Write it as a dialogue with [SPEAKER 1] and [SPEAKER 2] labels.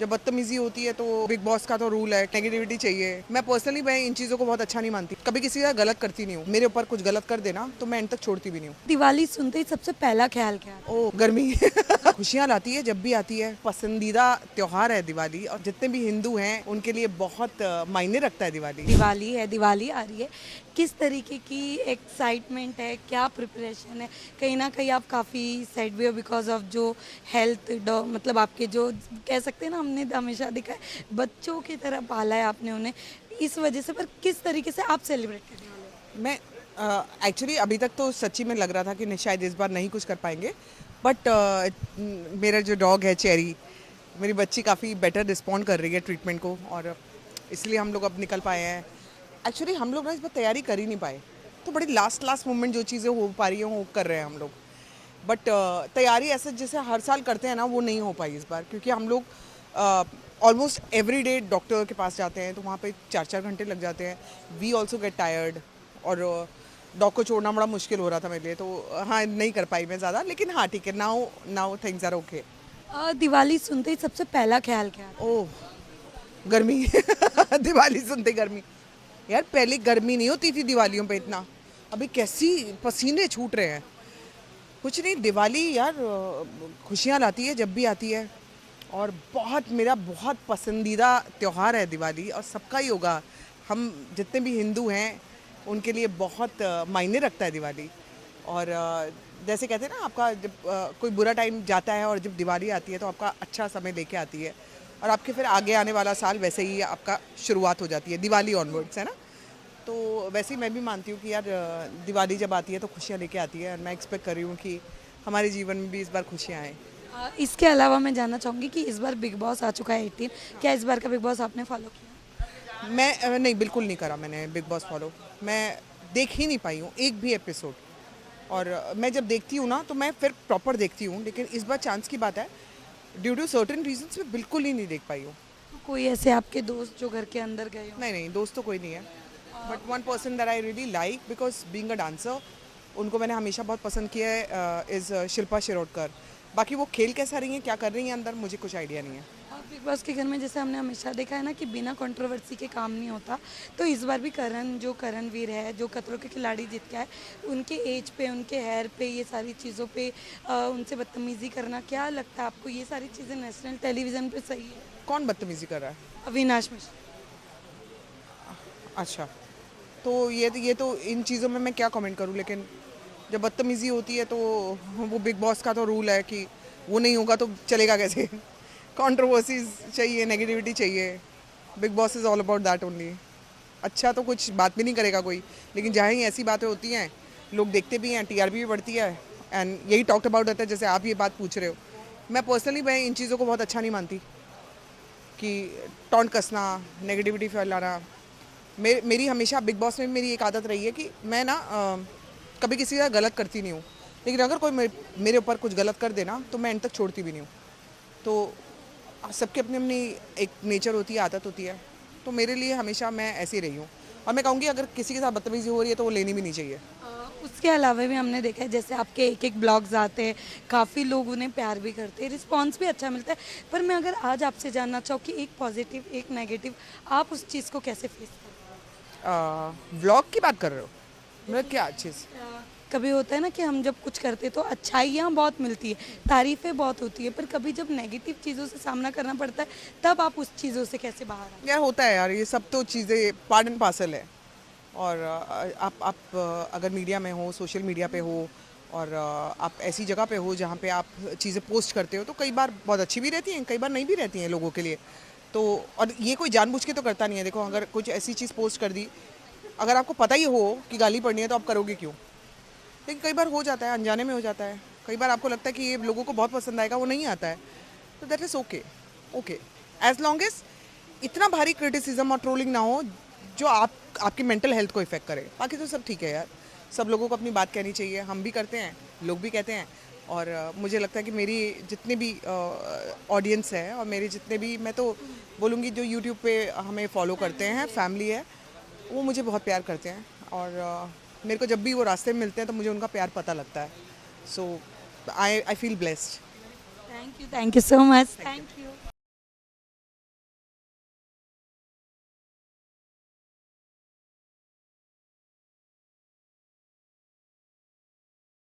[SPEAKER 1] जब बदतमीजी होती है तो बिग बॉस का तो रूल है, नेगेटिविटी चाहिए। मैं पर्सनली मैं इन चीज़ों को बहुत अच्छा नहीं मानती, कभी किसी का गलत करती नहीं हूँ। मेरे ऊपर कुछ गलत कर देना तो मैं एंड तक छोड़ती भी नहीं हूँ।
[SPEAKER 2] दिवाली सुनते ही सबसे पहला ख्याल क्या आता है?
[SPEAKER 1] ओ गर्मी खुशियाँ लाती है जब भी आती है। पसंदीदा त्योहार है दिवाली, और जितने भी हिंदू हैं उनके लिए बहुत मायने रखता है दिवाली।
[SPEAKER 2] दिवाली है, दिवाली आ रही है, किस तरीके की एक्साइटमेंट है, क्या प्रिपरेशन है? कहीं न कहीं आप काफ़ी सैड भी हो बिकॉज़ ऑफ जो हेल्थ डॉ मतलब आपके जो कह सकते हैं ना, हमने हमेशा देखा है बच्चों की तरह पाला है आपने उन्हें, इस वजह से। पर किस तरीके से आप सेलिब्रेट करने वाले हो?
[SPEAKER 1] मैं एक्चुअली अभी तक तो सच्ची में लग रहा था कि शायद इस बार नहीं कुछ कर पाएंगे, बट मेरा जो डॉग है चेरी, मेरी बच्ची काफ़ी बेटर रिस्पॉन्ड कर रही है ट्रीटमेंट को, और इसलिए हम लोग अब निकल पाए हैं। एक्चुअली हम लोग ना इस बार तैयारी कर ही नहीं पाए, तो बड़ी लास्ट लास्ट मोमेंट जो चीज़ें हो पा रही हैं वो कर रहे हैं हम लोग। बट तैयारी ऐसे जैसे हर साल करते हैं ना, वो नहीं हो पाई इस बार, क्योंकि हम लोग ऑलमोस्ट एवरी डे डॉक्टर के पास जाते हैं, तो वहाँ पे 4-4 घंटे लग जाते हैं। वी ऑल्सो गेट टायर्ड, और डॉग को छोड़ना बड़ा मुश्किल हो रहा था मेरे लिए, तो हाँ नहीं कर पाई मैं ज़्यादा। लेकिन हाँ ठीक है, now now things are okay.
[SPEAKER 2] Diwali सुनते ही सबसे पहला ख्याल क्या आता है?
[SPEAKER 1] ओह गर्मी दिवाली सुनते गर्मी। यार पहले गर्मी नहीं होती थी दिवालियों पे इतना, अभी कैसी पसीने छूट रहे हैं। कुछ नहीं, दिवाली यार खुशियाँ लाती है जब भी आती है, और बहुत मेरा बहुत पसंदीदा त्यौहार है दिवाली, और सबका ही होगा। हम जितने भी हिंदू हैं उनके लिए बहुत मायने रखता है दिवाली। और जैसे कहते हैं ना, आपका जब कोई बुरा टाइम जाता है और जब दिवाली आती है तो आपका अच्छा समय लेके आती है, और आपके फिर आगे आने वाला साल वैसे ही आपका शुरुआत हो जाती है दिवाली ऑनवर्ड्स, है ना। तो वैसे ही मैं भी मानती हूँ कि यार दिवाली जब आती है तो खुशियाँ लेके आती है, और मैं एक्सपेक्ट कर रही हूँ कि हमारे जीवन में भी इस बार खुशियाँ आएँ।
[SPEAKER 2] इसके अलावा मैं जानना चाहूँगी कि इस बार बिग बॉस आ चुका है 18, क्या इस बार का बिग बॉस आपने फॉलो किया?
[SPEAKER 1] मैं नहीं, बिल्कुल नहीं करा मैंने बिग बॉस फॉलो। मैं देख ही नहीं पाई हूँ एक भी एपिसोड, और मैं जब देखती हूँ ना तो मैं फिर प्रॉपर देखती हूँ, लेकिन इस बार चांस की बात है, ड्यू टू सर्टेन रीजंस मैं बिल्कुल ही नहीं देख पाई हूँ।
[SPEAKER 2] तो कोई ऐसे आपके दोस्त जो घर के अंदर गए हो?
[SPEAKER 1] नहीं नहीं, दोस्त तो कोई नहीं है, but one person that I really like because being a dancer, उनको मैंने हमेशा बहुत पसंद किया है, इज़ शिल्पा शिरोडकर। बाकी वो खेल कैसा रही हैं, क्या कर रही हैं अंदर, मुझे कुछ आइडिया नहीं है।
[SPEAKER 2] और बिग बॉस के घर में जैसे हमने हमेशा देखा है ना कि बिना कंट्रोवर्सी के काम नहीं होता, तो इस बार भी करणवीर है जो खतरों के खिलाड़ी जीत के आए, उनके एज पे, उनके हेयर पे, ये सारी चीज़ों पे उनसे बदतमीजी करना, क्या लगता है आपको ये सारी चीज़ें नेशनल टेलीविज़न पे सही है?
[SPEAKER 1] कौन बदतमीजी कर रहा है?
[SPEAKER 2] अविनाश मिश्रा।
[SPEAKER 1] अच्छा, तो ये तो इन चीज़ों में मैं क्या कमेंट करूँ, लेकिन जब बदतमीज़ी होती है तो वो बिग बॉस का तो रूल है कि वो नहीं होगा तो चलेगा कैसे। कंट्रोवर्सीज चाहिए, नेगेटिविटी चाहिए। Big boss is all about that only. अच्छा तो कुछ बात भी नहीं करेगा कोई, लेकिन जहाँ ही ऐसी बातें होती हैं लोग देखते भी हैं, टीआरपी भी बढ़ती है, एंड यही टॉक्ट अबाउट रहता है। जैसे आप ये बात पूछ रहे हो, मैं पर्सनली मैं इन चीज़ों को बहुत अच्छा नहीं मानती कि टॉन्ट कसना, नेगेटिविटी फैलाना। मेरी हमेशा बिग बॉस में मेरी एक आदत रही है कि मैं ना कभी किसी का गलत करती नहीं हूँ, लेकिन अगर कोई मेरे ऊपर कुछ गलत कर देना तो मैं एंड तक छोड़ती भी नहीं हूँ। तो सबकी अपनी अपनी एक नेचर होती है, आदत होती है, तो मेरे लिए हमेशा मैं ऐसी रही हूँ। और मैं कहूँगी अगर किसी के साथ बदतमीजी हो रही है तो वो लेनी भी नहीं चाहिए।
[SPEAKER 2] उसके अलावा भी हमने देखा है जैसे आपके एक एक ब्लॉग्स आते हैं, काफ़ी लोग उन्हें प्यार भी करते हैं, रिस्पॉन्स भी अच्छा मिलता है। पर मैं अगर आज आपसे जानना चाहूँ कि एक पॉजिटिव एक नेगेटिव, आप उस चीज़ को कैसे फेस करते
[SPEAKER 1] व्लॉग की बात कर रहे हो? मतलब क्या चीज़?
[SPEAKER 2] हैं? कभी होता है ना कि हम जब कुछ करते तो अच्छाइयाँ बहुत मिलती है, तारीफ़ें बहुत होती है, पर कभी जब नेगेटिव चीज़ों से सामना करना पड़ता है तब आप उस चीज़ों से कैसे बाहर आते
[SPEAKER 1] यार होता है यार, ये सब तो चीज़ें पार्ट एंड पार्सल है। और आप अगर मीडिया में हो, सोशल मीडिया पे हो, और आप ऐसी जगह पे हो जहाँ पे आप चीज़ें पोस्ट करते हो, तो कई बार बहुत अच्छी भी रहती हैं, कई बार नहीं भी रहती हैं लोगों के लिए। तो और ये कोई जानबूझ के तो करता नहीं है। देखो, अगर कुछ ऐसी चीज़ पोस्ट कर दी, अगर आपको पता ही हो कि गाली पड़नी है तो आप करोगे क्यों? लेकिन कई बार हो जाता है, अनजाने में हो जाता है। कई बार आपको लगता है कि ये लोगों को बहुत पसंद आएगा, वो नहीं आता है, तो that is okay. Okay, as long as इतना भारी क्रिटिसिज्म और ट्रोलिंग ना हो जो आपकी मेंटल हेल्थ को इफेक्ट करे, बाकी तो सब ठीक है यार। सब लोगों को अपनी बात कहनी चाहिए, हम भी करते हैं, लोग भी कहते हैं। और मुझे लगता है कि मेरी जितनी भी ऑडियंस है, और मेरे जितने भी, मैं तो बोलूँगी जो यूट्यूब पे हमें फॉलो करते हैं, फैमिली है, वो मुझे बहुत प्यार करते हैं। और मेरे को जब भी वो रास्ते में मिलते हैं तो मुझे उनका प्यार पता लगता है। सो आई फील ब्लेस्ड।
[SPEAKER 2] हैं? Thank you so much. Thank you.